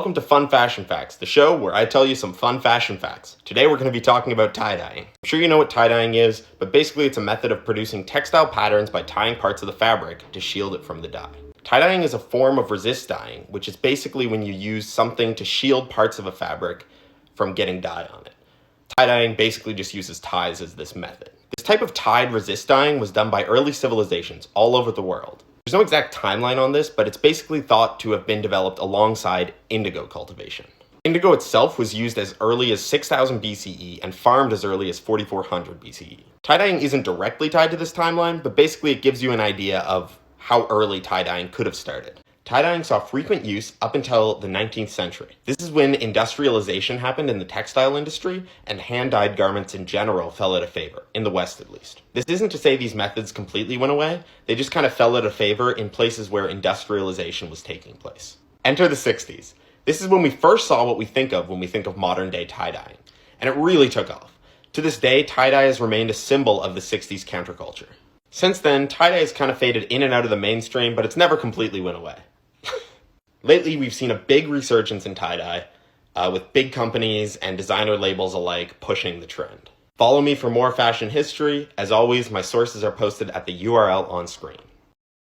Welcome to Fun Fashion Facts, the show where I tell you some fun fashion facts. Today we're going to be talking about tie-dyeing. I'm sure you know what tie-dyeing is, but basically it's a method of producing textile patterns by tying parts of the fabric to shield it from the dye. Tie-dyeing is a form of resist dyeing, which is basically when you use something to shield parts of a fabric from getting dye on it. Tie-dyeing basically just uses ties as this method. This type of tied resist dyeing was done by early civilizations all over the world. There's no exact timeline on this, but it's basically thought to have been developed alongside indigo cultivation. Indigo itself was used as early as 6000 BCE and farmed as early as 4400 BCE. Tie-dyeing isn't directly tied to this timeline, but basically it gives you an idea of how early tie-dyeing could have started. Tie-dyeing saw frequent use up until the 19th century. This is when industrialization happened in the textile industry and hand-dyed garments in general fell out of favor, in the West at least. This isn't to say these methods completely went away, they just kind of fell out of favor in places where industrialization was taking place. Enter the 60s. This is when we first saw what we think of when we think of modern day tie-dyeing, and it really took off. To this day, tie-dye has remained a symbol of the 60s counterculture. Since then, tie-dye has kind of faded in and out of the mainstream, but it's never completely went away. Lately, we've seen a big resurgence in tie-dye, with big companies and designer labels alike pushing the trend. Follow me for more fashion history. As always, my sources are posted at the URL on screen.